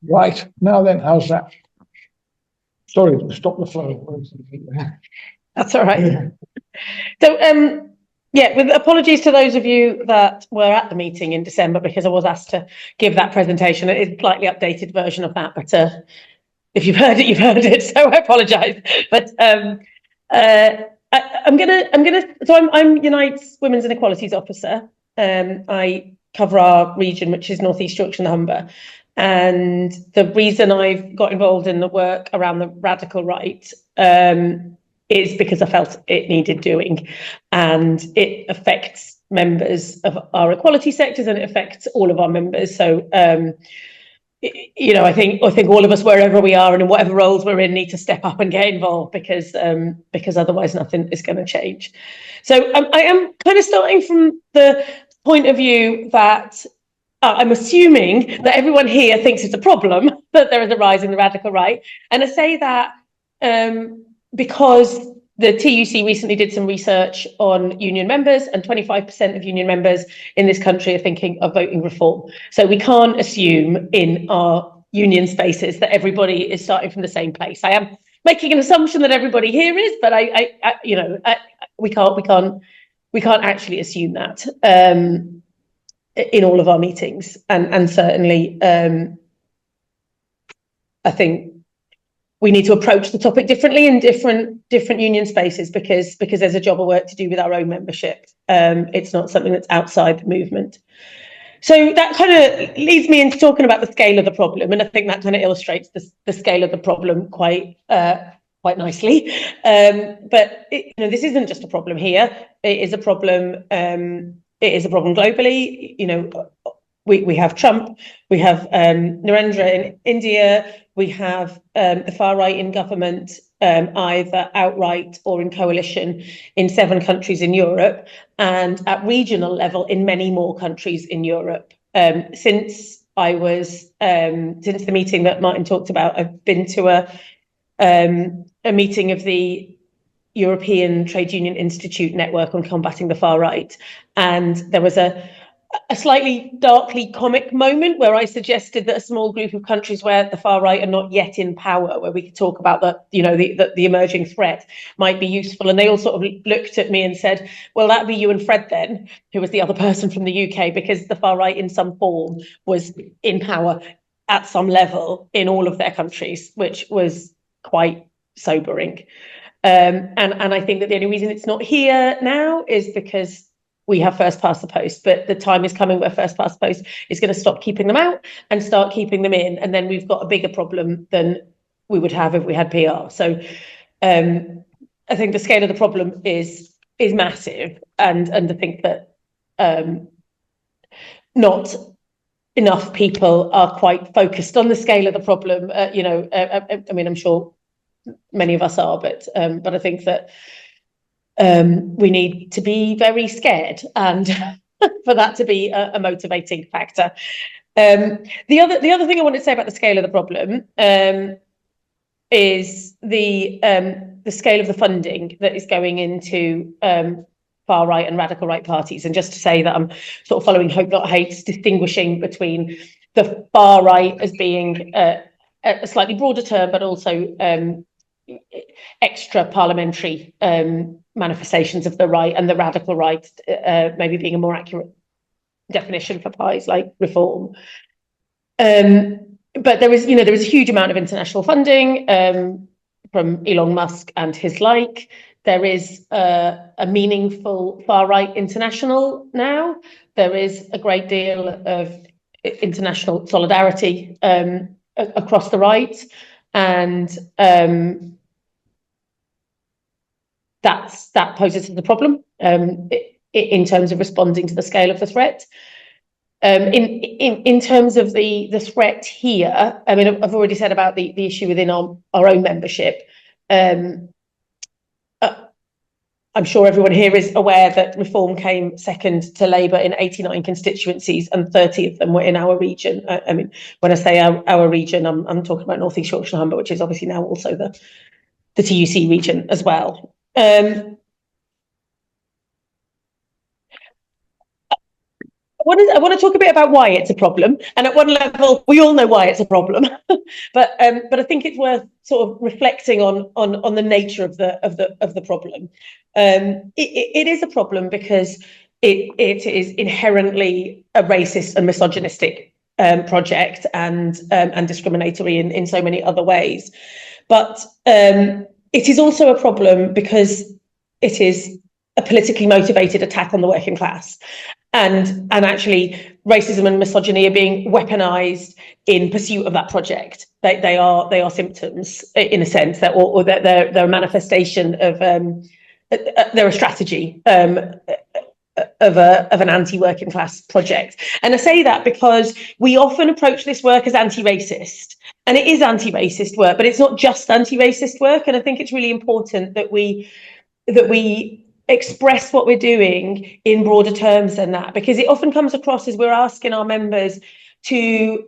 Right, now then, how's that? Sorry to stop the flow. That's all right. So, yeah, with apologies to those of you that were at the meeting in December, because I was asked to give that presentation. It is a slightly updated version of that, but if you've heard it, you've heard it. So I apologise. But I'm Unite's Women's and Equalities Officer. I cover our region, which is North East Yorkshire and the Humber. And the reason I've got involved in the work around the radical right is because I felt it needed doing, and it affects members of our equality sectors and it affects all of our members. So, you know, I think all of us, wherever we are and in whatever roles we're in, need to step up and get involved because otherwise nothing is going to change. So I am kind of starting from the point of view that I'm assuming that everyone here thinks it's a problem that there is a rise in the radical right. And I say that because the TUC recently did some research on union members, and 25% of union members in this country are thinking of voting reform. So we can't assume in our union spaces that everybody is starting from the same place. I am making an assumption that everybody here is, but we can't actually assume that in all of our meetings, and certainly I think we need to approach the topic differently in different union spaces because there's a job of work to do with our own membership. It's not something that's outside the movement. So that kind of leads me into talking about the scale of the problem, and I think that kind of illustrates the scale of the problem quite nicely. But this isn't just a problem here; it is a problem. It is a problem globally. You know, we have Trump, we have Narendra in India, we have the far right in government, either outright or in coalition in 7 countries in Europe, and at regional level in many more countries in Europe. Since the meeting that Martin talked about, I've been to a meeting of the European Trade Union Institute network on combating the far right, and there was a slightly darkly comic moment where I suggested that a small group of countries where the far right are not yet in power, where we could talk about the emerging threat, might be useful. And they all sort of looked at me and said, well, that'd be you and Fred then, who was the other person from the UK, because the far right in some form was in power at some level in all of their countries, which was quite sobering. And I think that the only reason it's not here now is because we have first past the post, but the time is coming where first past the post is going to stop keeping them out and start keeping them in, and then we've got a bigger problem than we would have if we had PR. So I think the scale of the problem is massive, and I think that not enough people are quite focused on the scale of the problem. I mean, I'm sure many of us are, but I think that we need to be very scared, and for that to be a motivating factor. The other thing I want to say about the scale of the problem is the scale of the funding that is going into far right and radical right parties. And just to say that I'm sort of following Hope Not Hate's distinguishing between the far right as being a slightly broader term, but also extra parliamentary manifestations of the right, and the radical right maybe being a more accurate definition for pies like reform. But there is a huge amount of international funding from Elon Musk and his like. There is a meaningful far right international now. There is a great deal of international solidarity across the right, and that poses the problem in terms of responding to the scale of the threat. In terms of the threat here, I mean, I've already said about the issue within our own membership. I'm sure everyone here is aware that Reform came second to Labour in 89 constituencies, and 30 of them were in our region. I mean, when I say our region, I'm talking about North East Yorkshire and Humber, which is obviously now also the TUC region as well. I want to talk a bit about why it's a problem, and at one level, we all know why it's a problem, but I think it's worth sort of reflecting on the nature of the problem. It is a problem because it is inherently a racist and misogynistic project and discriminatory in so many other ways, but it is also a problem because it is a politically motivated attack on the working class. And actually, racism and misogyny are being weaponized in pursuit of that project. They are symptoms, in a sense, that or that they're a manifestation of they're a strategy of an anti-working class project. And I say that because we often approach this work as anti-racist, and it is anti-racist work, but it's not just anti-racist work. And I think it's really important that we express what we're doing in broader terms than that, because it often comes across as we're asking our members to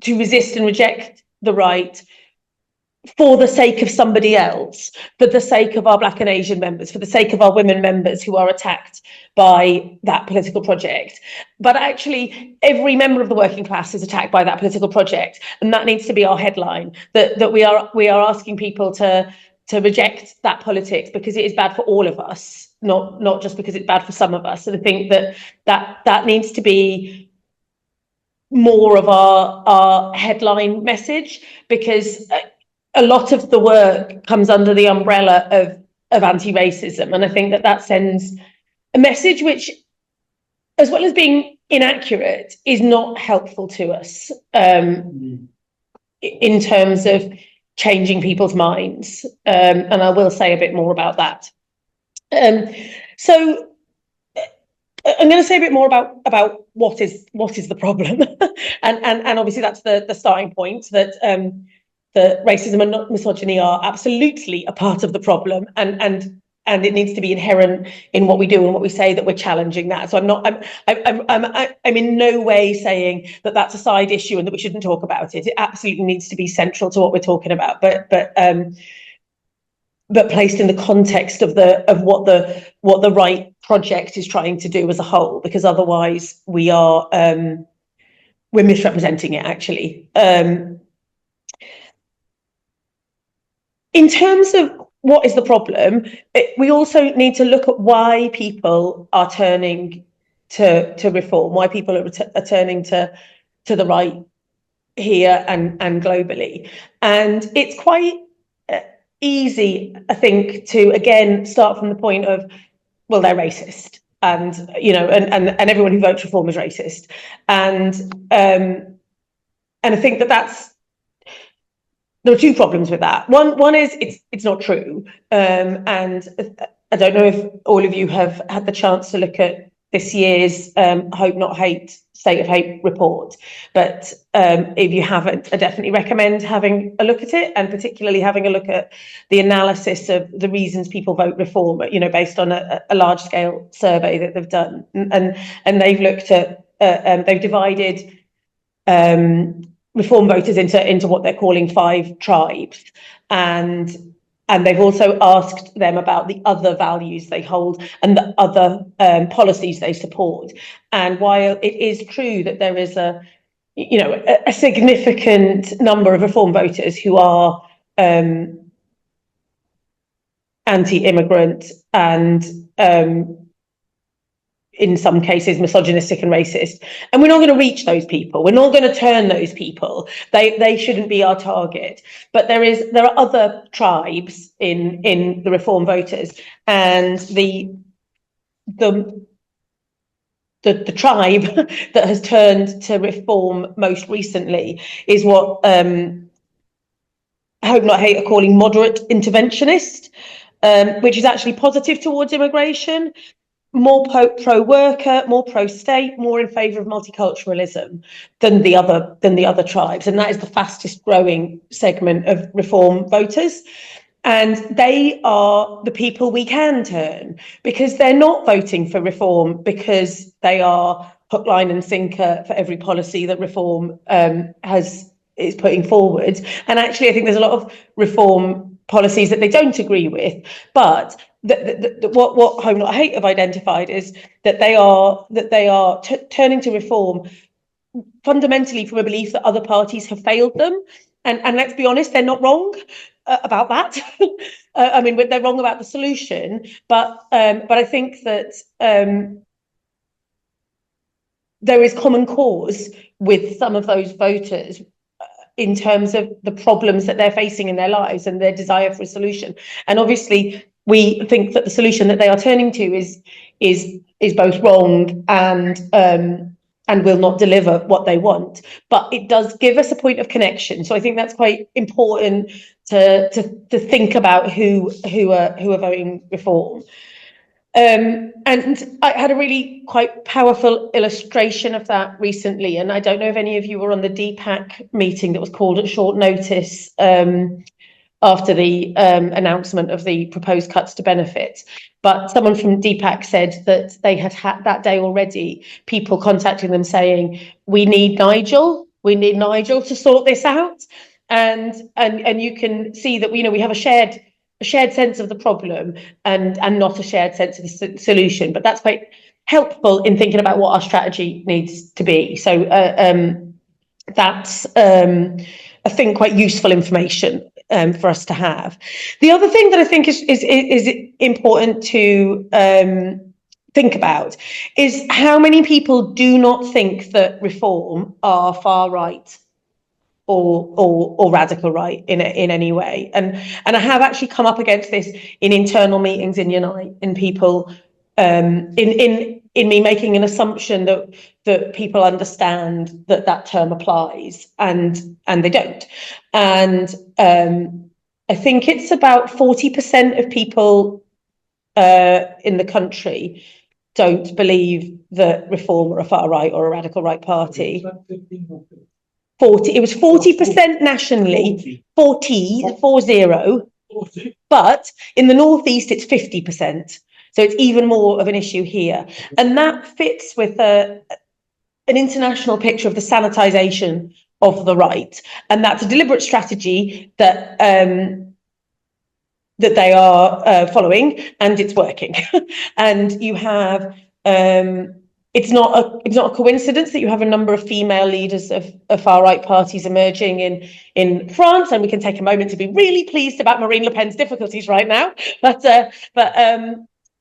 resist and reject the right for the sake of somebody else, for the sake of our Black and Asian members, for the sake of our women members who are attacked by that political project. But actually, every member of the working class is attacked by that political project, and that needs to be our headline, that we are asking people to reject that politics because it is bad for all of us, not just because it's bad for some of us. And I think that needs to be more of our headline message, because a lot of the work comes under the umbrella of anti-racism, and I think that sends a message which, as well as being inaccurate, is not helpful to us in terms of changing people's minds, and I will say a bit more about that. So I'm going to say a bit more about what is the problem, and obviously that's the starting point, that racism and misogyny are absolutely a part of the problem, and it needs to be inherent in what we do and what we say, that we're challenging that. So I'm in no way saying that that's a side issue and that we shouldn't talk about it. It absolutely needs to be central to what we're talking about, but placed in the context of what the right project is trying to do as a whole, because otherwise we're misrepresenting it, actually. In terms of what is the problem, we also need to look at why people are turning to reform, why people are turning to the right here and globally. And it's quite easy, I think, to again start from the point of, well, they're racist, and and everyone who votes reform is racist, and I think there are two problems with that. One is it's not true, and I don't know if all of you have had the chance to look at this year's Hope Not Hate State of Hate report, but if you haven't, I definitely recommend having a look at it, and particularly having a look at the analysis of the reasons people vote reform, based on a large scale survey that they've done, and they've looked at they've divided reform voters into what they're calling 5 tribes, and they've also asked them about the other values they hold and the other policies they support. And while it is true that there is a significant number of reform voters who are anti-immigrant and in some cases misogynistic and racist, and we're not going to reach those people, we're not going to turn those people, they shouldn't be our target. But there are other tribes in the reform voters, and the tribe that has turned to reform most recently is what Hope Not Hate are calling moderate interventionist, which is actually positive towards immigration, more pro-worker, more pro-state, more in favour of multiculturalism than the other tribes, and that is the fastest growing segment of reform voters. And they are the people we can turn, because they're not voting for reform because they are hook, line and sinker for every policy that reform is putting forward. And actually, I think there's a lot of reform policies that they don't agree with, but what Home Not Hate have identified is that they are turning to reform fundamentally from a belief that other parties have failed them, and let's be honest, they're not wrong about that. I mean, they're wrong about the solution, but I think that there is common cause with some of those voters in terms of the problems that they're facing in their lives and their desire for a solution. And obviously, we think that the solution that they are turning to is both wrong and will not deliver what they want. But it does give us a point of connection. So I think that's quite important to think about who are voting reform. And I had a really quite powerful illustration of that recently. And I don't know if any of you were on the DPAC meeting that was called at short notice after the announcement of the proposed cuts to benefits. But someone from DPAC said that they had that day already people contacting them saying, we need Nigel to sort this out. And you can see that, we have a shared sense of the problem and not a shared sense of the solution. But that's quite helpful in thinking about what our strategy needs to be. So that's I think quite useful information for us to have. The other thing that I think is important to think about is how many people do not think that reform are far right or radical right in any way. And I have actually come up against this in internal meetings in Unite, in people in me making an assumption that people understand that term applies, and they don't. And I think it's about 40% of people in the country don't believe that Reform are a far right or a radical right party. 40. It was 40% nationally. 40. But in the northeast, it's 50%. So it's even more of an issue here, and that fits with an international picture of the sanitisation of the right, and that's a deliberate strategy that that they are following, and it's working. And you have. It's not a coincidence that you have a number of female leaders of far right parties emerging in France, and we can take a moment to be really pleased about Marine Le Pen's difficulties right now.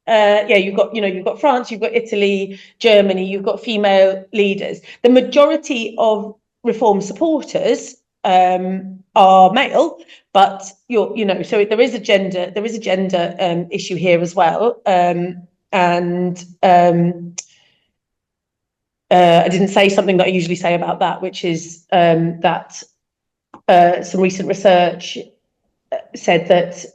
Yeah, you've got France, you've got Italy, Germany, you've got female leaders. The majority of Reform supporters are male, but so there is a gender issue here as well. I didn't say something that I usually say about that, which is that some recent research said that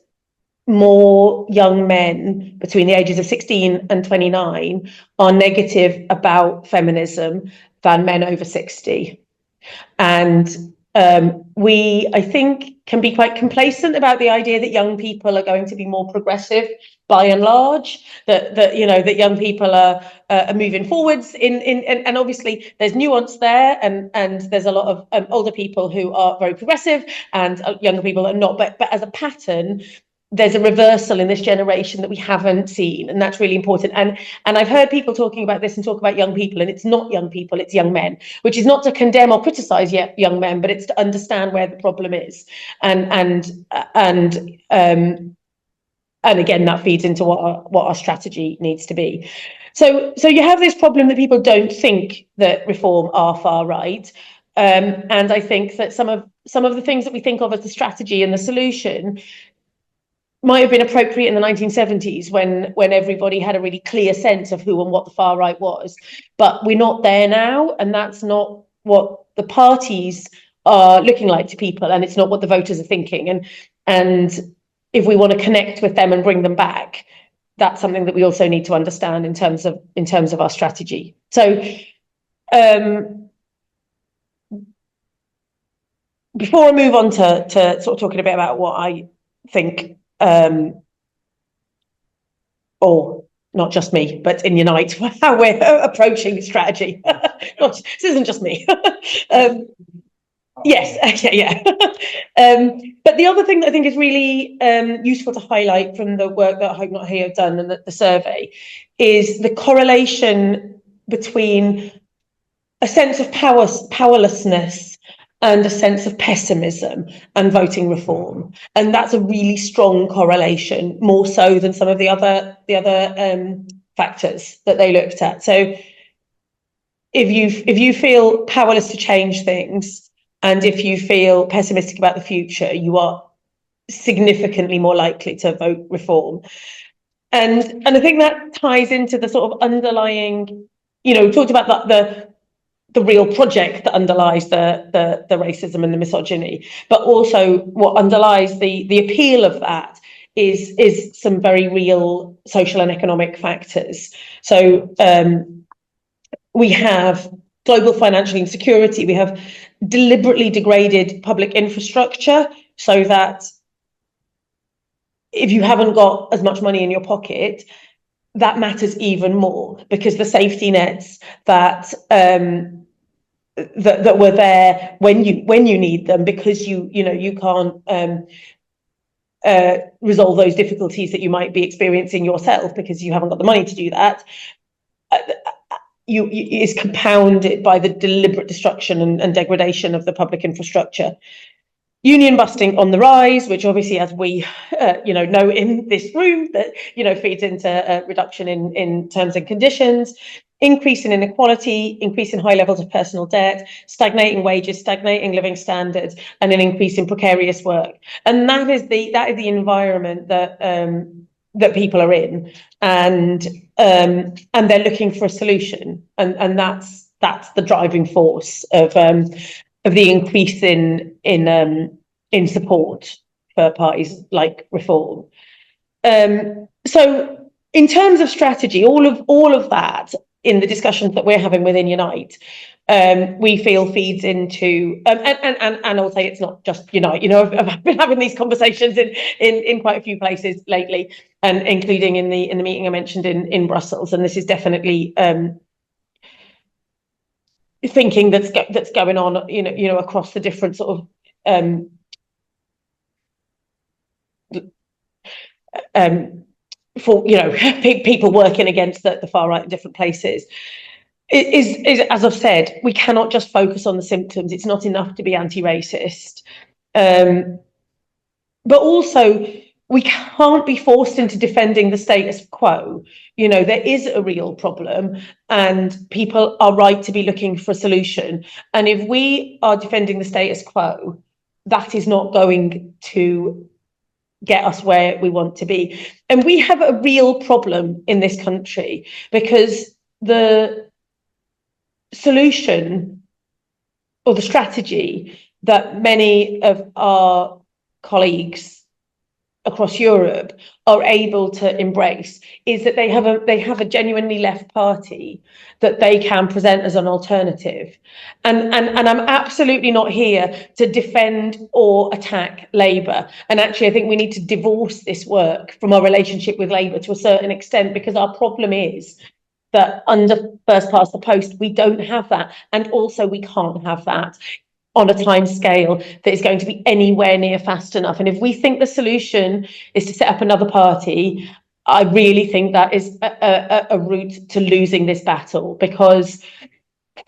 more young men between the ages of 16 and 29 are negative about feminism than men over 60. And we, I think, can be quite complacent about the idea that young people are going to be more progressive by and large, that young people are moving forwards and obviously there's nuance there, and there's a lot of older people who are very progressive and younger people are not, but as a pattern, there's a reversal in this generation that we haven't seen, and that's really important. And I've heard people talking about this and talk about young people, and it's not young people, it's young men, which is not to condemn or criticize young men, but it's to understand where the problem is. And again, that feeds into what our strategy needs to be. So you have this problem that people don't think that Reform are far right. And I think that some of the things that we think of as the strategy and the solution might have been appropriate in the 1970s when everybody had a really clear sense of who and what the far right was. But we're not there now, and that's not what the parties are looking like to people, and it's not what the voters are thinking. And if we want to connect with them and bring them back, that's something that we also need to understand in terms of our strategy. So before I move on to sort of talking a bit about what I think, or not just me, but in Unite, how we're approaching strategy. This isn't just me. Yes, okay, yeah. But the other thing that I think is really useful to highlight from the work that I Hope Not Here have done and the survey is the correlation between a sense of powerlessness and a sense of pessimism and voting reform. And that's a really strong correlation, more so than some of the other factors that they looked at. So if you feel powerless to change things, and if you feel pessimistic about the future, you are significantly more likely to vote reform. And I think that ties into the sort of underlying, we talked about the real project that underlies the racism and the misogyny, but also what underlies the appeal of that is some very real social and economic factors. So we have global financial insecurity, we have deliberately degraded public infrastructure so that if you haven't got as much money in your pocket, that matters even more, because the safety nets that that were there when you need them, because you can't resolve those difficulties that you might be experiencing yourself because you haven't got the money to do that, is compounded by the deliberate destruction and degradation of the public infrastructure. Union busting on the rise, which obviously, as we know in this room, that feeds into a reduction in terms and conditions, increase in inequality, increase in high levels of personal debt, stagnating wages, stagnating living standards, and an increase in precarious work. And that is the environment that people are in, and they're looking for a solution, and that's the driving force of the increase in support for parties like Reform. So in terms of strategy, all of that in the discussions that we're having within Unite, we feel feeds into, and I'll say it's not just Unite. I've been having these conversations in quite a few places lately, and including in the meeting I mentioned in Brussels. And this is definitely thinking that's going on, across the different sort of for people working against the far right in different places. Is as I've said, we cannot just focus on the symptoms. It's not enough to be anti-racist, but also we can't be forced into defending the status quo. There is a real problem, and people are right to be looking for a solution. And if we are defending the status quo, that is not going to get us where we want to be. And we have a real problem in this country, because the solution or the strategy that many of our colleagues across Europe are able to embrace is that they have a genuinely left party that they can present as an alternative. And I'm absolutely not here to defend or attack Labour. And actually, I think we need to divorce this work from our relationship with Labour to a certain extent, because our problem is that under first past the post, we don't have that. And also we can't have that on a time scale that is going to be anywhere near fast enough. And if we think the solution is to set up another party, I really think that is a route to losing this battle, because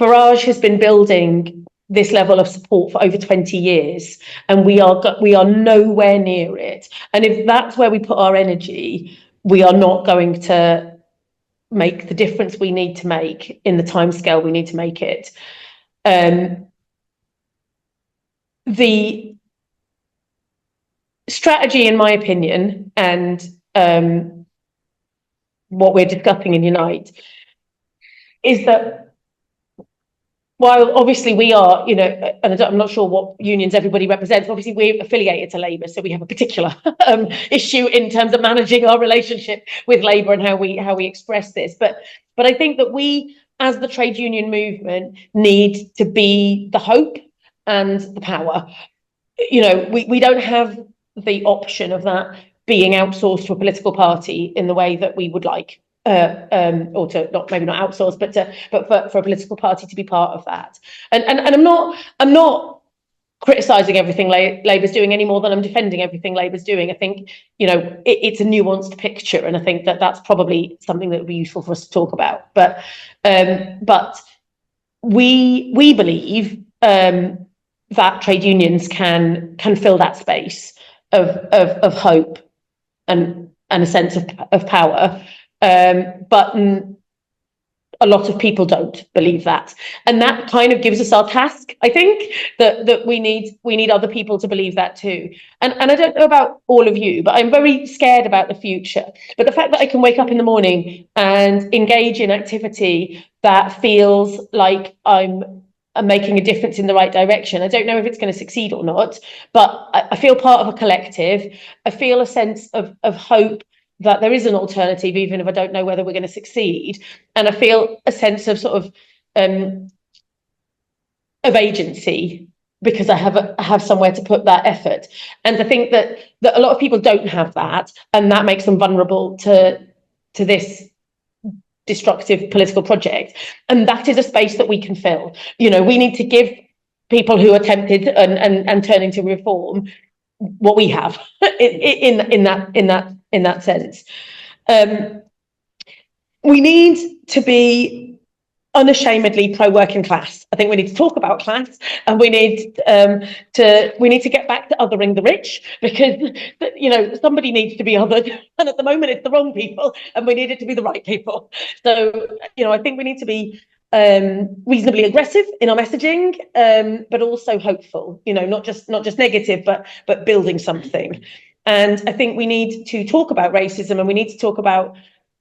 Farage has been building this level of support for over 20 years, and we are nowhere near it. And if that's where we put our energy, we are not going to make the difference we need to make in the timescale we need to make it. The strategy, in my opinion, and what we're discussing in Unite, is that while obviously we are, and I'm not sure what unions everybody represents, obviously we're affiliated to Labour, so we have a particular issue in terms of managing our relationship with Labour and how we express this. But I think that we, as the trade union movement, need to be the hope and the power. We don't have the option of that being outsourced to a political party in the way that we would like, or to maybe not outsource, but for a political party to be part of that. And I'm not criticising everything Labour's doing any more than I'm defending everything Labour's doing. I think, it's a nuanced picture, and I think that that's probably something that would be useful for us to talk about. But we believe that trade unions can fill that space of hope and a sense of power, but a lot of people don't believe that, and that kind of gives us our task. I think that we need other people to believe that too. And I don't know about all of you, but I'm very scared about the future. But the fact that I can wake up in the morning and engage in activity that feels like I'm making a difference in the right direction. I don't know if it's going to succeed or not, but I feel part of a collective. I feel a sense of hope that there is an alternative, even if I don't know whether we're going to succeed. And I feel a sense of sort of agency, because I have somewhere to put that effort. And I think that a lot of people don't have that, and that makes them vulnerable to this destructive political project. And that is a space that we can fill. We need to give people who are tempted and turning to reform what we have in that sense. We need to be unashamedly pro-working class. I think we need to talk about class, and we need to get back to othering the rich, because somebody needs to be othered, and at the moment it's the wrong people, and we need it to be the right people. So I think we need to be reasonably aggressive in our messaging, but also hopeful. Not just negative, but building something. And I think we need to talk about racism, and we need to talk about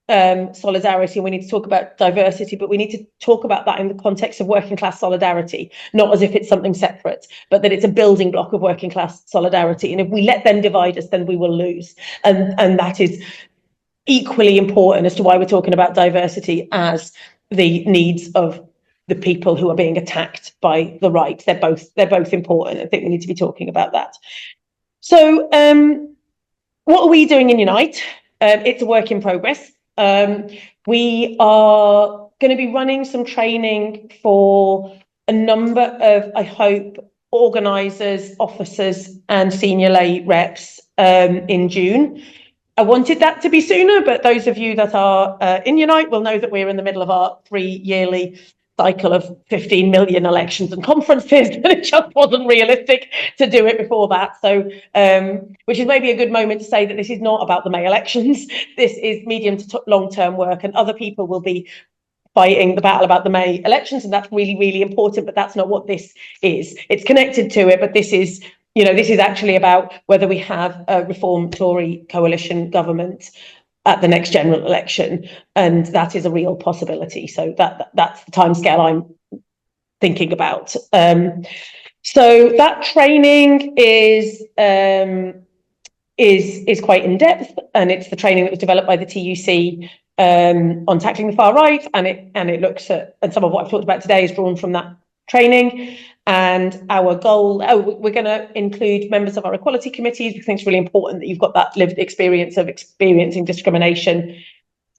solidarity, and we need to talk about diversity, but we need to talk about that in the context of working class solidarity, not as if it's something separate, but that it's a building block of working class solidarity. And if we let them divide us, then we will lose. And that is equally important as to why we're talking about diversity as the needs of the people who are being attacked by the right. They're both important. I think we need to be talking about that. So what are we doing in Unite? It's a work in progress. We are going to be running some training for a number of, I hope, organisers, officers and senior lay reps in June. I wanted that to be sooner, but those of you that are in Unite will know that we're in the middle of our 3-yearly cycle of 15 million elections and conferences, and it just wasn't realistic to do it before that. So, which is maybe a good moment to say that this is not about the May elections. This is medium to long-term work, and other people will be fighting the battle about the May elections, and that's really, really important, but that's not what this is. It's connected to it, but this is, this is actually about whether we have a Reform Tory coalition government at the next general election, and that is a real possibility. So that's the timescale I'm thinking about. So that training is quite in depth, and it's the training that was developed by the TUC on tackling the far right, and it looks at, and some of what I've talked about today is drawn from that training. And our goal, we're going to include members of our equality committees, because I think it's really important that you've got that lived experience of experiencing discrimination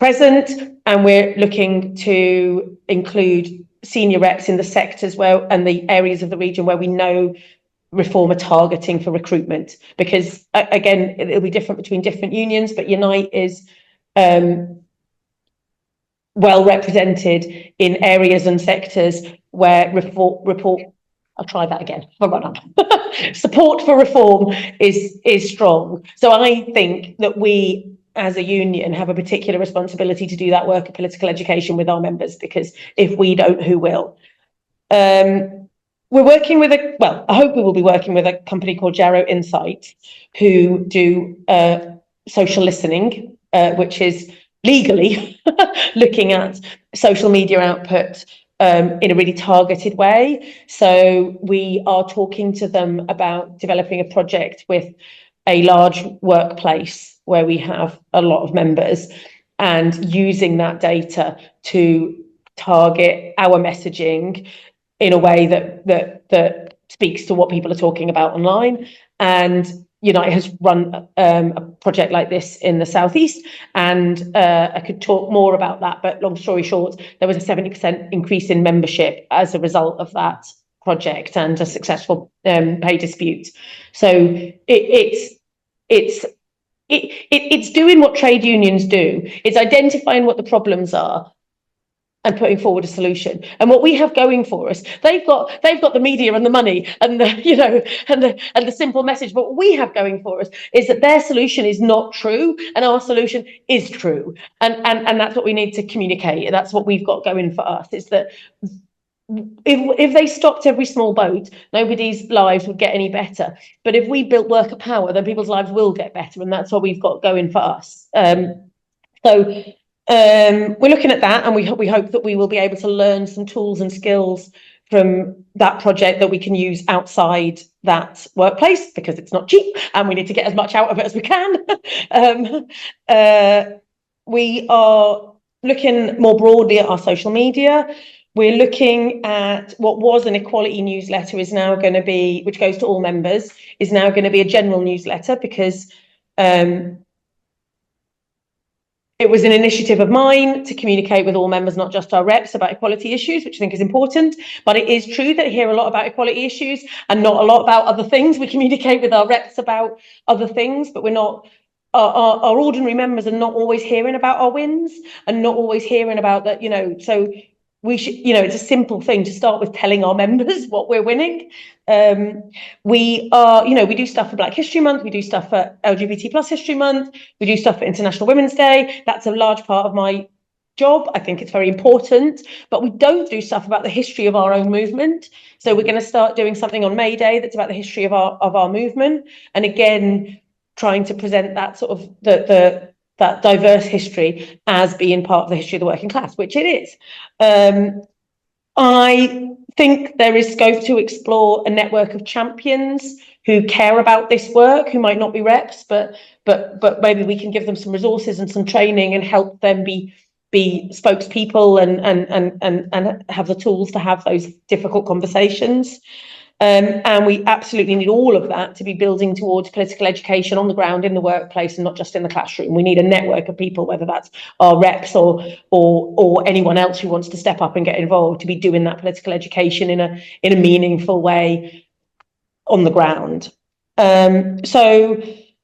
present. And we're looking to include senior reps in the sectors and the areas of the region where we know reform are targeting for recruitment, because again, it'll be different between different unions, but Unite is well represented in areas and sectors where I'll try that again. Support for reform is strong. So I think that we, as a union, have a particular responsibility to do that work of political education with our members, because if we don't, who will? We're working with I hope we will be working with a company called Jarrow Insight, who do social listening, which is legally looking at social media output in a really targeted way. So we are talking to them about developing a project with a large workplace where we have a lot of members, and using that data to target our messaging in a way that speaks to what people are talking about online. And Unite has run a project like this in the southeast, and I could talk more about that, but long story short, there was a 70% increase in membership as a result of that project and a successful pay dispute. So it's doing what trade unions do. It's identifying what the problems are and putting forward a solution. And what we have going for us, they've got the media and the money and the simple message. But what we have going for us is that their solution is not true and our solution is true. And that's what we need to communicate. That's what we've got going for us, is that if they stopped every small boat, nobody's lives would get any better. But if we built worker power, then people's lives will get better. And that's what we've got going for us. We're looking at that, and we hope that we will be able to learn some tools and skills from that project that we can use outside that workplace, because it's not cheap and we need to get as much out of it as we can. We are looking more broadly at our social media. We're looking at what was an equality newsletter is now going to be, which goes to all members, is now going to be a general newsletter, because it was an initiative of mine to communicate with all members, not just our reps, about equality issues, which I think is important. But it is true that I hear a lot about equality issues and not a lot about other things. We communicate with our reps about other things, but we're not, our ordinary members are not always hearing about our wins and not always hearing about that, so we should, it's a simple thing to start with telling our members what we're winning. We do stuff for Black History Month, we do stuff for LGBT plus History Month, we do stuff for International Women's Day. That's a large part of my job. I think it's very important, but we don't do stuff about the history of our own movement. So we're going to start doing something on May Day that's about the history of our movement, and again trying to present that sort of that diverse history as being part of the history of the working class, which it is. I think there is scope to explore a network of champions who care about this work, who might not be reps, but maybe we can give them some resources and some training and help them be spokespeople and have the tools to have those difficult conversations. And we absolutely need all of that to be building towards political education on the ground in the workplace and not just in the classroom. We need a network of people, whether that's our reps or anyone else who wants to step up and get involved, to be doing that political education in a meaningful way on the ground. So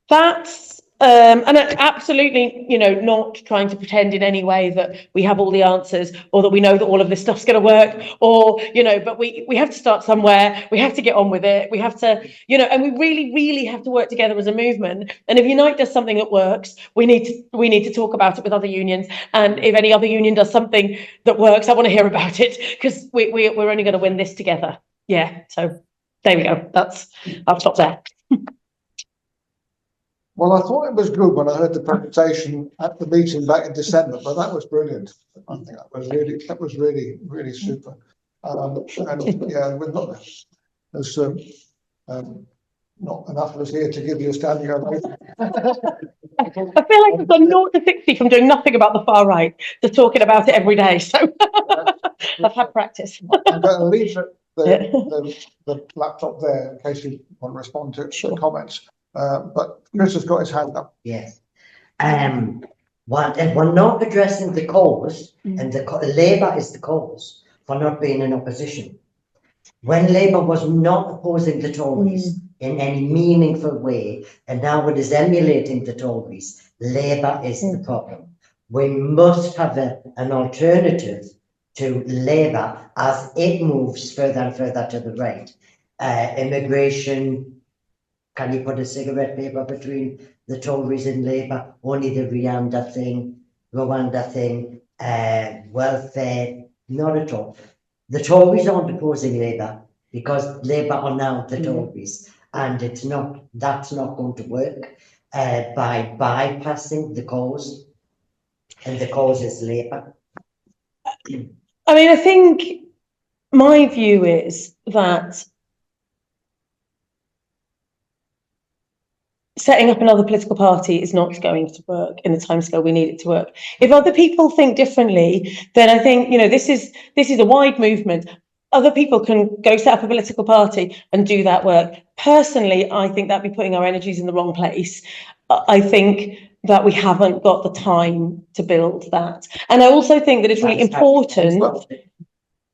that's and absolutely, not trying to pretend in any way that we have all the answers or that we know that all of this stuff's going to work, or, but we have to start somewhere. We have to get on with it. We have to, and we really, really have to work together as a movement. And if Unite does something that works, we need to talk about it with other unions. And if any other union does something that works, I want to hear about it, because we're only going to win this together. Yeah. So there we go. I'll stop there. Well, I thought it was good when I heard the presentation at the meeting back in December, but that was brilliant. I think that was really, really super. And yeah, we're not, there's not enough of us here to give you a standing ovation. I feel like I've gone 0 to 60 from doing nothing about the far right to talking about it every day. So I've had practice. I'm going to leave the laptop there in case you want to respond to the comments. But Chris has got his hand up. Yes. We're not addressing the cause, and Labour is the cause for not being in opposition. When Labour was not opposing the Tories in any meaningful way, and now it is emulating the Tories, Labour is the problem. We must have an alternative to Labour as it moves further and further to the right. Immigration. Can you put a cigarette paper between the Tories and Labour? Only the Rwanda thing, welfare, not at all. The Tories aren't opposing Labour because Labour are now the Tories, and that's not going to work by bypassing the cause, and the cause is Labour. I mean, I think my view is that setting up another political party is not going to work in the timescale we need it to work. If other people think differently, then I think, this is a wide movement. Other people can go set up a political party and do that work. Personally, I think that'd be putting our energies in the wrong place. I think that we haven't got the time to build that. And I also think that it's really important.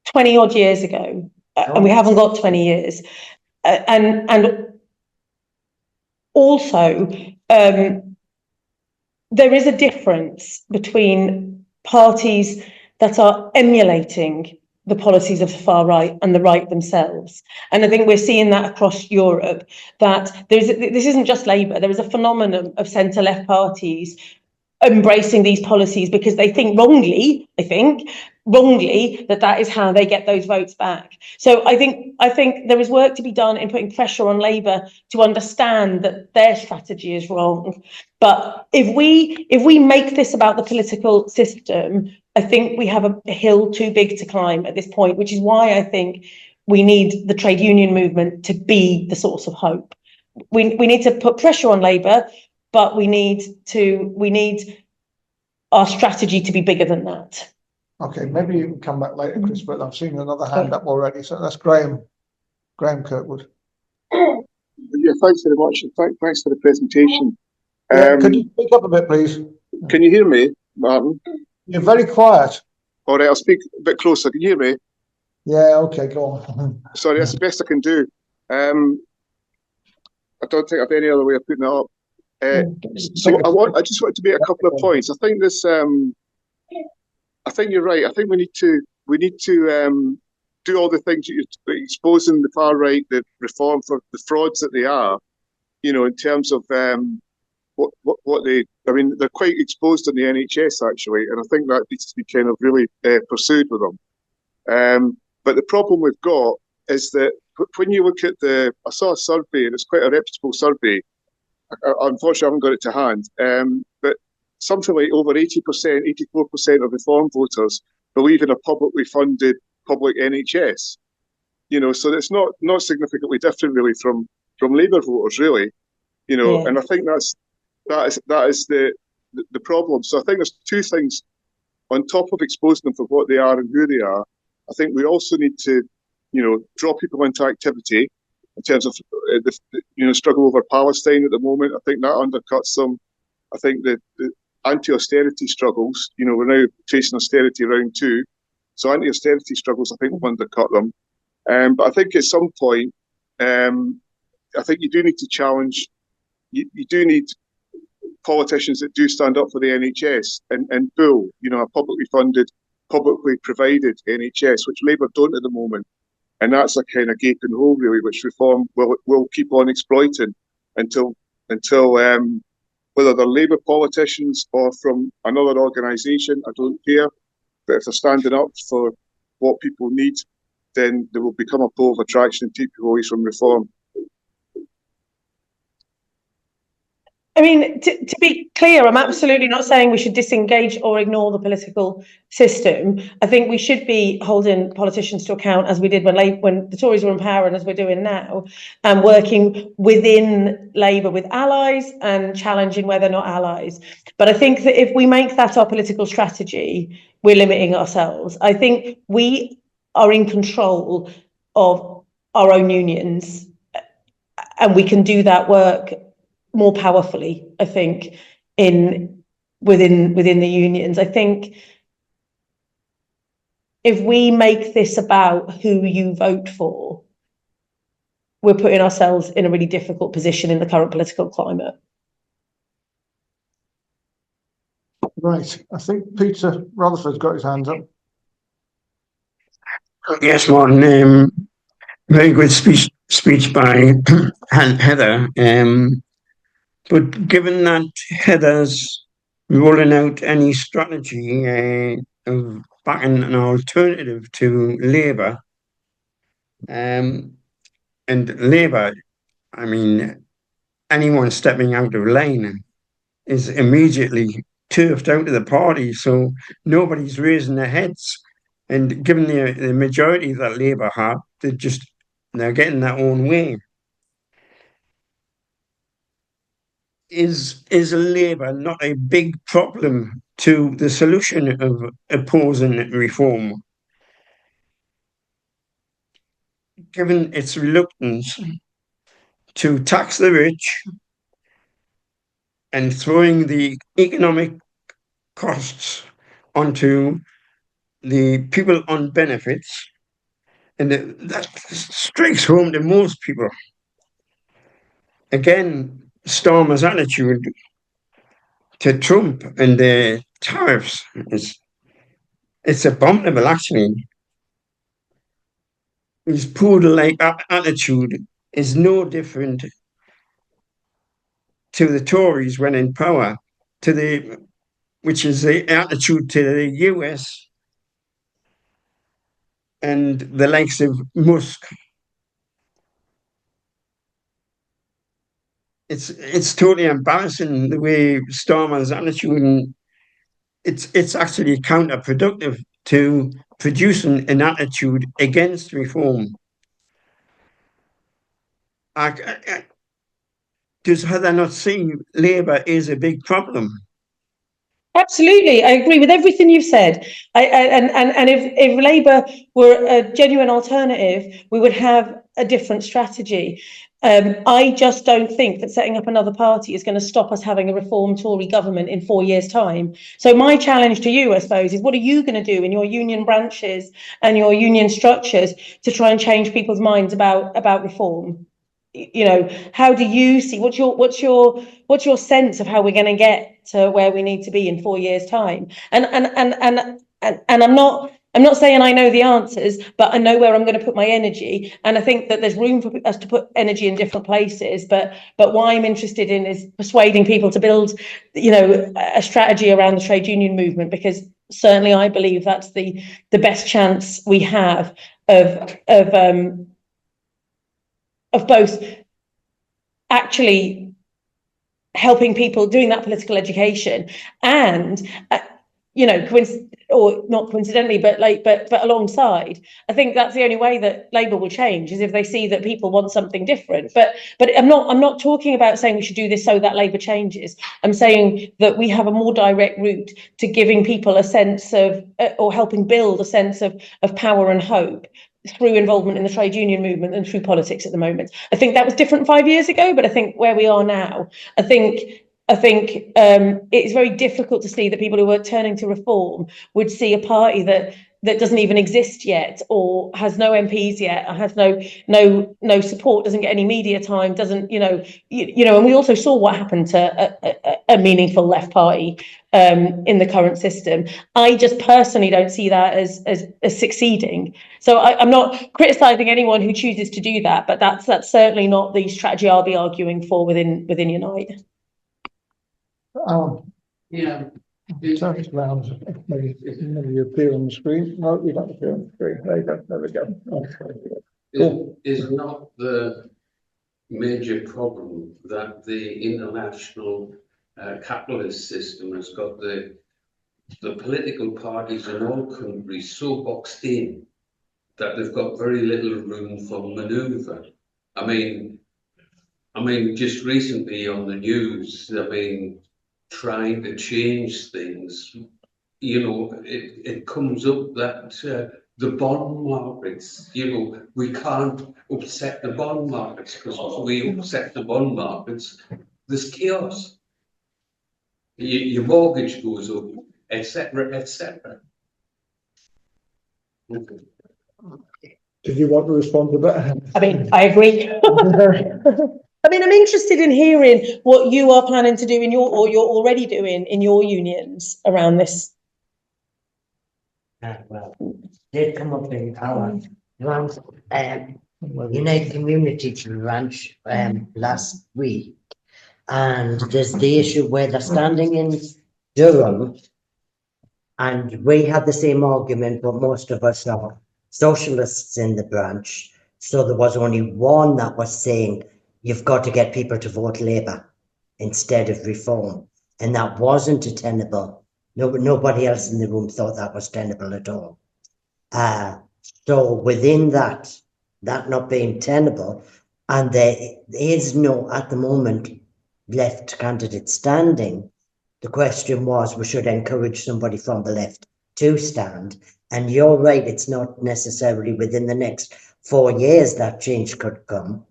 20 odd years ago, and we haven't got 20 years. And also, there is a difference between parties that are emulating the policies of the far right and the right themselves. And I think we're seeing that across Europe, that this isn't just Labour, there is a phenomenon of centre-left parties embracing these policies because they think wrongly, that is how they get those votes back. So I think there is work to be done in putting pressure on Labour to understand that their strategy is wrong. But if we make this about the political system, I think we have a hill too big to climb at this point, which is why I think we need the trade union movement to be the source of hope. We need to put pressure on Labour, but we need our strategy to be bigger than that. Okay, maybe you can come back later, Chris, but I've seen another hand up already. So that's Graham Kirkwood. Yeah, thanks very much. Thanks for the presentation. Could you speak up a bit, please? Can you hear me, Martin? You're very quiet. All right, I'll speak a bit closer. Can you hear me? Yeah, okay, go on. Sorry, that's the best I can do. I don't think I've any other way of putting it up. So I just wanted to make a couple of points. I think this. I think you're right. I think we need to do all the things that you're exposing the far right, the reform for the frauds that they are. You know, in terms of what they. I mean, they're quite exposed in the NHS actually, and I think that needs to be kind of really pursued with them. But the problem we've got is that when you look at I saw a survey, and it's quite a reputable survey. Unfortunately, I haven't got it to hand, but something like over 80%, 84% of Reform voters believe in a publicly funded public NHS. You know, so it's not significantly different really from Labour voters, really. You know, yeah. And I think that is the problem. So I think there's two things on top of exposing them for what they are and who they are. I think we also need to, you know, draw people into activity. In terms of the struggle over Palestine at the moment, I think that undercuts them. I think the anti-austerity struggles, you know, we're now facing austerity round 2, so anti-austerity struggles I think will undercut them. But I think at some point, I think you do need to challenge. You do need politicians that do stand up for the NHS and bull, you know, a publicly funded, publicly provided NHS, which Labour don't at the moment. And that's a kind of gaping hole, really, which Reform will keep on exploiting until whether they're Labour politicians or from another organisation, I don't care. But if they're standing up for what people need, then they will become a pole of attraction and take people away from Reform. I mean, to be clear, I'm absolutely not saying we should disengage or ignore the political system. I think we should be holding politicians to account, as we did when the Tories were in power and as we're doing now, and working within Labour with allies and challenging where they're not allies. But I think that if we make that our political strategy, we're limiting ourselves. I think we are in control of our own unions, and we can do that work more powerfully, I think, within the unions. I think if we make this about who you vote for, we're putting ourselves in a really difficult position in the current political climate. Right. I think Peter Rutherford's got his hands up. Yes, Martin. Very good speech by Heather. But given that Heather's rolling out any strategy of backing an alternative to Labour, and Labour, I mean, anyone stepping out of line is immediately turfed out of the party, so nobody's raising their heads. And given the majority that Labour have, they're getting their own way. Is Labour not a big problem to the solution of opposing reform? Given its reluctance to tax the rich and throwing the economic costs onto the people on benefits, And that strikes home to most people. Again, Starmer's attitude to Trump and the tariffs it's abominable, actually. His poodle-like attitude is no different to the Tories when in power, which is the attitude to the US and the likes of Musk. It's totally embarrassing the way Starmer's attitude, and it's actually counterproductive to producing an attitude against reform. Does Heather not see Labour is a big problem? Absolutely, I agree with everything you've said. And if Labour were a genuine alternative, we would have a different strategy. I just don't think that setting up another party is going to stop us having a reform Tory government in 4 years' time. So my challenge to you, I suppose, is what are you going to do in your union branches and your union structures to try and change people's minds about reform? You know, how do you see, what's your sense of how we're going to get to where we need to be in 4 years' time? And I'm not saying I know the answers, but I know where I'm going to put my energy. And I think that there's room for us to put energy in different places. But what I'm interested in is persuading people to build, you know, a strategy around the trade union movement, because certainly I believe that's the best chance we have of both actually helping people, doing that political education, and you know, or not coincidentally, but alongside, I think that's the only way that Labour will change, is if they see that people want something different. But I'm not talking about saying we should do this so that Labour changes. I'm saying that we have a more direct route to giving people a sense of, or helping build a sense of power and hope through involvement in the trade union movement and through politics at the moment. I think that was different 5 years ago, but I think where we are now, I think it's very difficult to see that people who are turning to reform would see a party that doesn't even exist yet, or has no MPs yet, or has no support, doesn't get any media time, doesn't, you know, and we also saw what happened to a meaningful left party in the current system. I just personally don't see that as succeeding. So I'm not criticising anyone who chooses to do that, but that's certainly not the strategy I'll be arguing for within Unite. Yeah. Turn it round. Maybe you appear on the screen. No, you don't appear on the screen. There you go. There we go. Is not the major problem that the international capitalist system has got the political parties in all countries so boxed in that they've got very little room for manoeuvre? I mean, just recently on the news, trying to change things, you know, it comes up that the bond markets, you know, we can't upset the bond markets, because if we upset the bond markets, there's chaos. Your mortgage goes up, etc., etc. Okay. Did you want to respond to that? I mean, I agree. I mean, I'm interested in hearing what you are planning to do or you're already doing in your unions around this. Well, did come up in our ranch, United Community Ranch last week, and there's the issue where they're standing in Durham, and we had the same argument, but most of us are socialists in the branch, so there was only one that was saying you've got to get people to vote Labour instead of Reform, and that wasn't a tenable. Nobody else in the room thought that was tenable at all. So within that not being tenable, and there is no, at the moment, left candidate standing, the question was we should encourage somebody from the left to stand. And you're right, it's not necessarily within the next 4 years that change could come,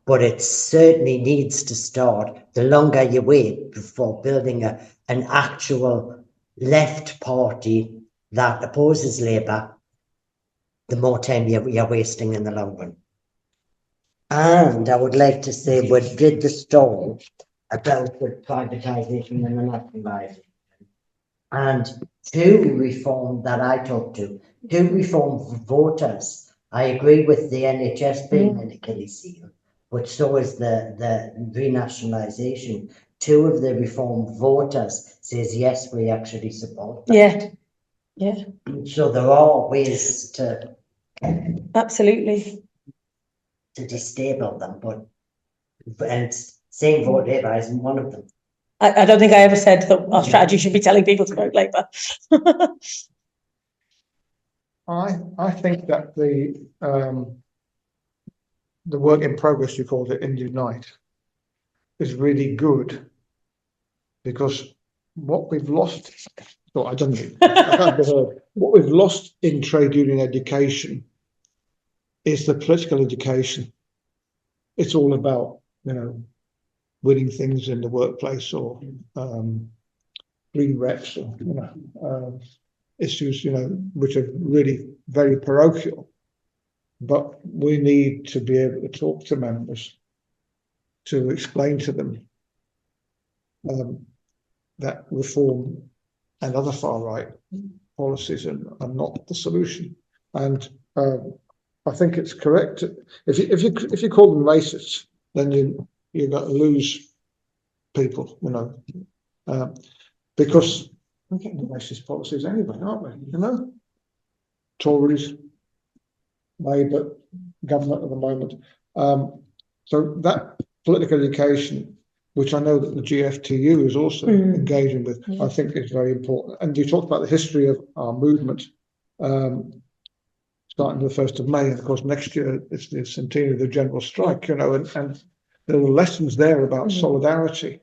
but it certainly needs to start. The longer you wait before building an actual left party that opposes Labour, the more time you're wasting in the long run. And I would like to say we did the stall about the privatisation and the nationalisation. And to reform that I talked to reform voters. I agree with the NHS being an Achilles heel, but so is the renationalisation. Two of the reform voters says yes, we actually support that. Yeah. So there are ways to Absolutely. destabilize them, but and saying vote Labour isn't one of them. I don't think I ever said that our strategy should be telling people to vote Labour. I think that the work in progress, you called it, in Unite, is really good, because what we've lost, so I don't know, I can't be heard. What we've lost in trade union education is the political education. It's all about, winning things in the workplace, or green reps, or issues, which are really very parochial. But we need to be able to talk to members to explain to them that reform and other far-right policies are not the solution. And I think it's correct. If you call them racists, then you're going to lose people, because we're getting racist policies anyway, aren't we? Tories, Labour government at the moment. So that political education, which I know that the GFTU is also engaging with, I think is very important. And you talked about the history of our movement, starting the 1st of May, and of course next year it's the centenary of the general strike, and there are lessons there about solidarity.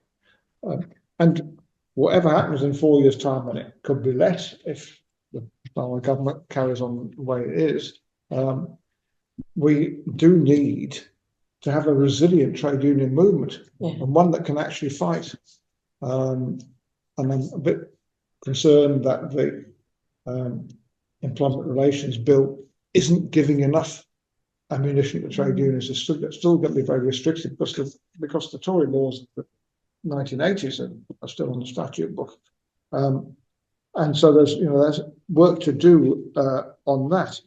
And whatever happens in 4 years' time, and it could be less if the government carries on the way it is, we do need to have a resilient trade union movement, and one that can actually fight. And I'm a bit concerned that the Employment Relations Bill isn't giving enough ammunition to trade unions. It's still going to be very restrictive because the Tory laws of the 1980s are still on the statute book. And so there's work to do on that.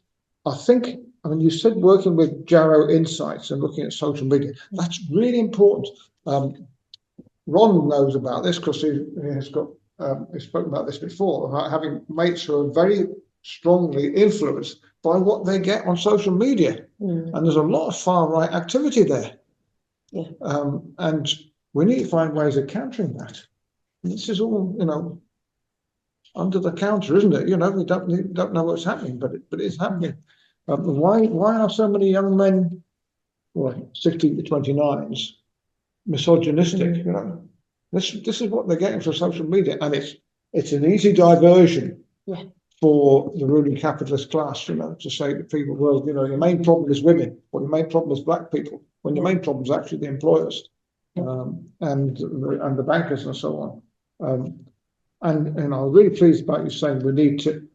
I think, you said working with Jarrow Insights and looking at social media. That's really important. Ron knows about this because he's spoken about this before, about having mates who are very strongly influenced by what they get on social media. And there's a lot of far-right activity there. And we need to find ways of countering that. And this is all, under the counter, isn't it? We don't know what's happening, but it's happening. Why are so many young men, 16 to 29s, misogynistic? This is what they're getting from social media, and it's an easy diversion for the ruling capitalist class, to say to people, well, your main problem is women, or your main problem is black people, when your main problem is actually the employers and the bankers and so on. And I'm really pleased about you saying we need to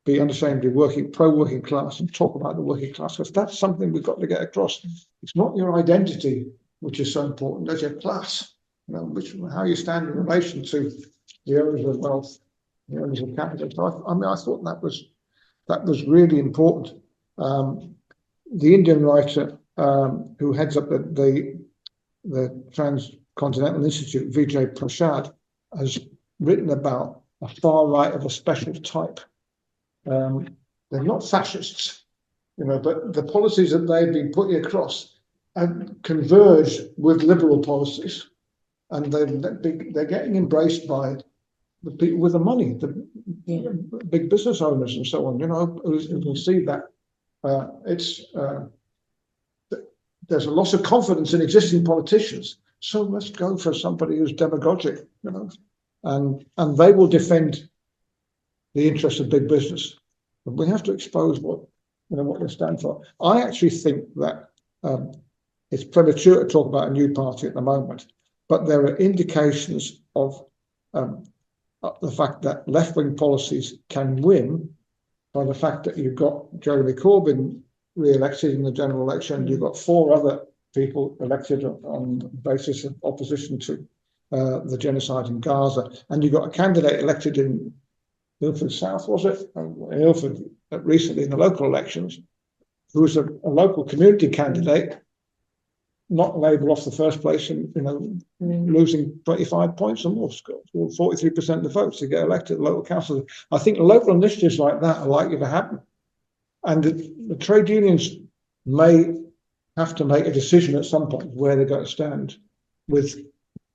be unashamedly pro-working class and talk about the working class, because that's something we've got to get across. It's not your identity which is so important, as your class, how you stand in relation to the owners of wealth, the owners of capital. So I thought that was really important. The Indian writer who heads up the Transcontinental Institute, Vijay Prashad, has written about a far right of a special type. They're not fascists, but the policies that they've been putting across converge with liberal policies, and they're getting embraced by the people with the money, the big business owners and so on. Who can see that there's a loss of confidence in existing politicians. So let's go for somebody who's demagogic, and they will defend the interests of big business. But we have to expose what they stand for. I actually think that it's premature to talk about a new party at the moment, but there are indications of the fact that left-wing policies can win by the fact that you've got Jeremy Corbyn re-elected in the general election. You've got 4 other people elected on the basis of opposition to the genocide in Gaza, and you've got a candidate elected in Ilford South, was it? In Ilford recently in the local elections, who was a local community candidate, not Labour off the first place, and losing 25 points or more, 43% of the votes to get elected at local council. I think local initiatives like that are likely to happen, and the trade unions may have to make a decision at some point where they're going to stand with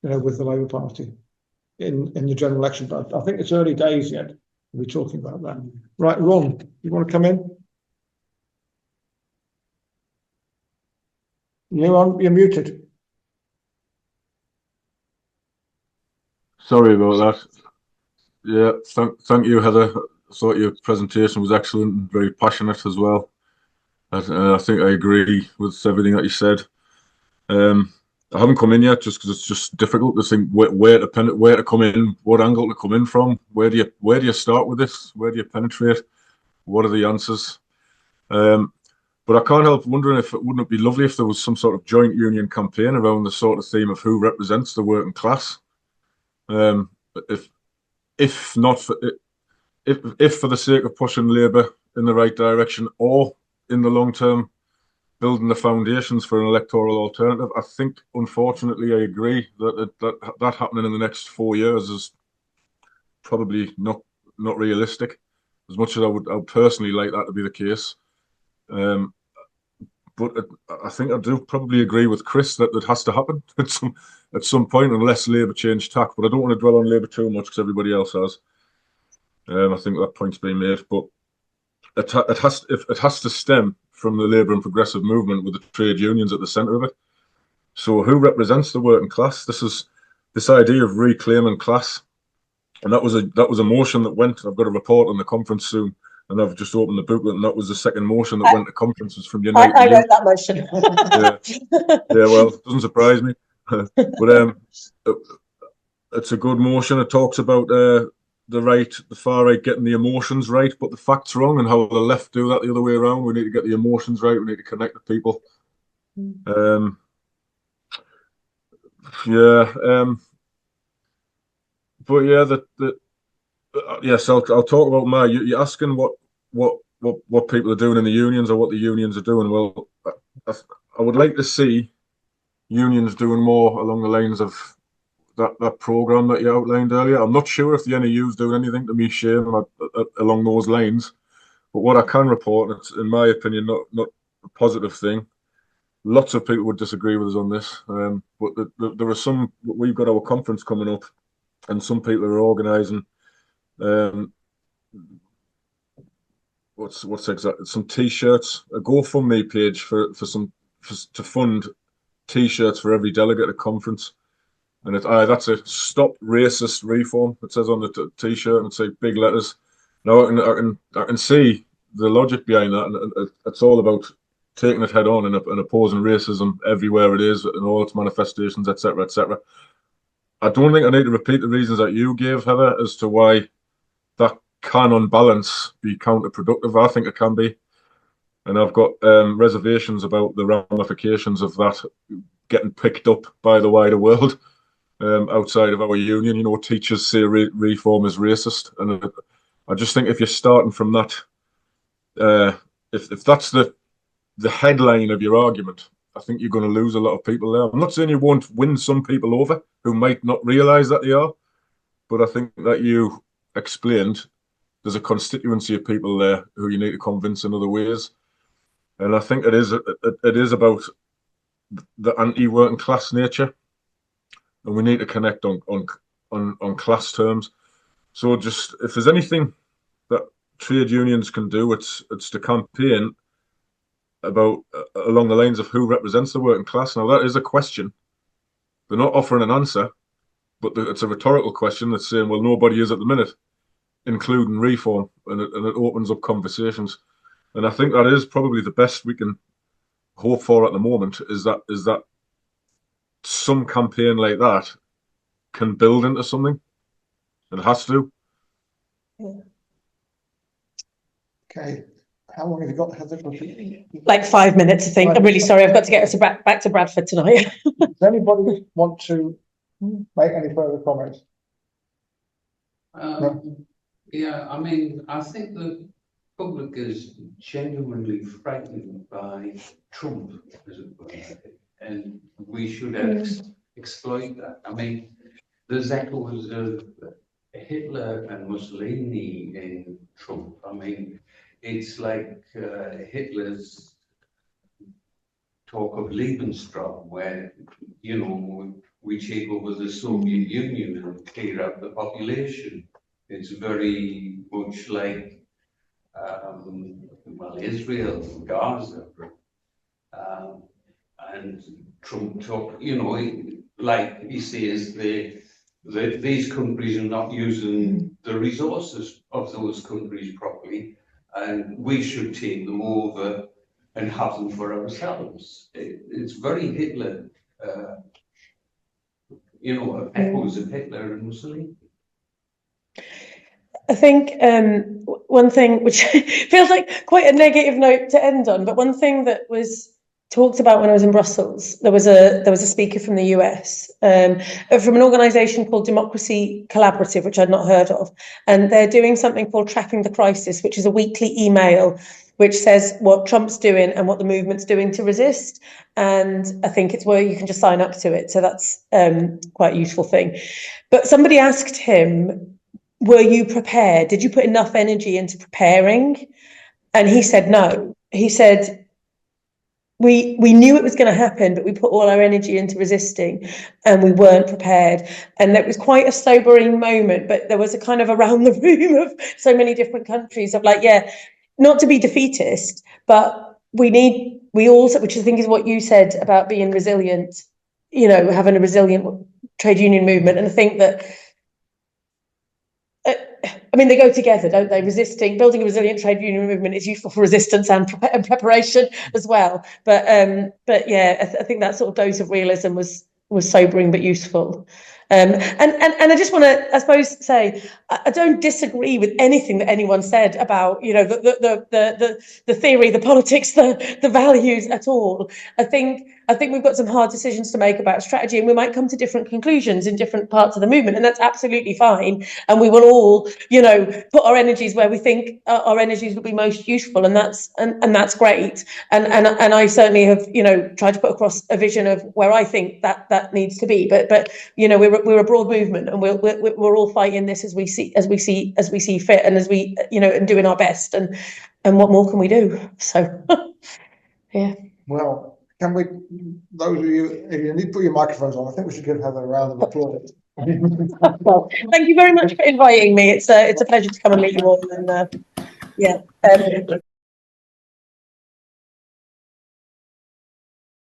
the Labour Party in the general election. But I think it's early days yet to be talking about that. Right, Ron, you want to come in? You're muted. Sorry about that. Yeah, thank you, Heather. I thought your presentation was excellent and very passionate as well. I think I agree with everything that you said. I haven't come in yet just because it's just difficult to think where to come in, what angle to come in from. Where do you start with this? Where do you penetrate? What are the answers? But I can't help wondering if it wouldn't be lovely if there was some sort of joint union campaign around the sort of theme of who represents the working class. If not for if for the sake of pushing Labour in the right direction, or in the long term building the foundations for an electoral alternative, I think unfortunately I agree that happening in the next 4 years is probably not realistic. As much as I would personally like that to be the case. But I think I do probably agree with Chris that it has to happen at some point, unless Labour change tack. But I don't want to dwell on Labour too much because everybody else has. I think that point's been made, but it has to stem from the Labour and Progressive movement with the trade unions at the centre of it. So who represents the working class? This idea of reclaiming class, and that was a motion that went. I've got a report on the conference soon. And I've just opened the booklet, and that was the second motion that went to conferences from United. I wrote that motion. Yeah, well, it doesn't surprise me. But it's a good motion. It talks about the far right getting the emotions right, but the facts wrong, and how the left do that the other way around. We need to get the emotions right. We need to connect with people. But yeah, yes, I'll talk about you're asking what people are doing in the unions, or what the unions are doing. Well, I would like to see unions doing more along the lines of that programme that you outlined earlier. I'm not sure if the NEU is doing anything to me shame along those lines, but what I can report, and it's in my opinion not a positive thing. Lots of people would disagree with us on this, but there are some. We've got our conference coming up, and some people are organising. What's exactly some T-shirts, a GoFundMe page to fund T-shirts for every delegate at conference, and that's a Stop Racist Reform. It says on the T-shirt, and it's like big letters. Now I can see the logic behind that, and it's all about taking it head on and opposing racism everywhere it is, in all its manifestations, etc., etc. I don't think I need to repeat the reasons that you gave, Heather, as to why that can, on balance, be counterproductive. I think it can be. And I've got reservations about the ramifications of that getting picked up by the wider world outside of our union. You know, teachers say reform is racist. And I just think if you're starting from that, if that's the headline of your argument, I think you're going to lose a lot of people there. I'm not saying you won't win some people over who might not realise that they are, but I think that you explained there's a constituency of people there who you need to convince in other ways. And I think it is about the anti-working class nature, and we need to connect on class terms. So just if there's anything that trade unions can do, it's to campaign about along the lines of who represents the working class. Now that is a question. They're not offering an answer, but it's a rhetorical question that's saying, well, nobody is at the minute, including reform, and it opens up conversations. And I think that is probably the best we can hope for at the moment, is that some campaign like that can build into something. It has to. Okay, how long have you got, Heather? Like 5 minutes, I think. I'm really sorry. I've got to get us back to Bradford tonight. Does anybody want to make any further comments? Yeah, I mean, I think the public is genuinely frightened by Trump, as it were, and we should exploit that. I mean, there's echoes of Hitler and Mussolini in Trump. I mean, it's like Hitler's talk of Lebensraum, where, you know, we take over the Soviet Union and clear out the population. It's very much like, well, Israel, Gaza, and Trump talk, you know, like he says, these countries are not using the resources of those countries properly, and we should take them over and have them for ourselves. It's very Hitler, you know, echoes of Hitler and Mussolini. I think one thing which feels like quite a negative note to end on, but one thing that was talked about when I was in Brussels, there was a speaker from the US, from an organisation called Democracy Collaborative, which I'd not heard of, and they're doing something called Tracking the Crisis, which is a weekly email which says what Trump's doing and what the movement's doing to resist. And I think it's where you can just sign up to it. So that's quite a useful thing. But somebody asked him, were you prepared? Did you put enough energy into preparing? And he said no. He said, we knew it was going to happen, but we put all our energy into resisting and we weren't prepared. And it was quite a sobering moment, but there was a kind of around the room of so many different countries of like, yeah, not to be defeatist, but we also, which I think is what you said about being resilient, you know, having a resilient trade union movement. And I think that, I mean, they go together, don't they? Building a resilient trade union movement is useful for resistance and preparation as well. But yeah, I think that sort of dose of realism was sobering but useful. And I just want to, I suppose, say I don't disagree with anything that anyone said about, you know, the theory, the politics, the values at all. I think we've got some hard decisions to make about strategy, and we might come to different conclusions in different parts of the movement, and that's absolutely fine. And we will all, you know, put our energies where we think our energies will be most useful, and that's great. And I certainly have, you know, tried to put across a vision of where I think that needs to be. But you know, we're a broad movement, and we're all fighting this as we see fit, and as we, you know, and doing our best. And what more can we do? So yeah. Well, can we, those of you, if you need to put your microphones on, I think we should give Heather a round of applause. Well, thank you very much for inviting me. It's a pleasure to come and meet you all. And yeah.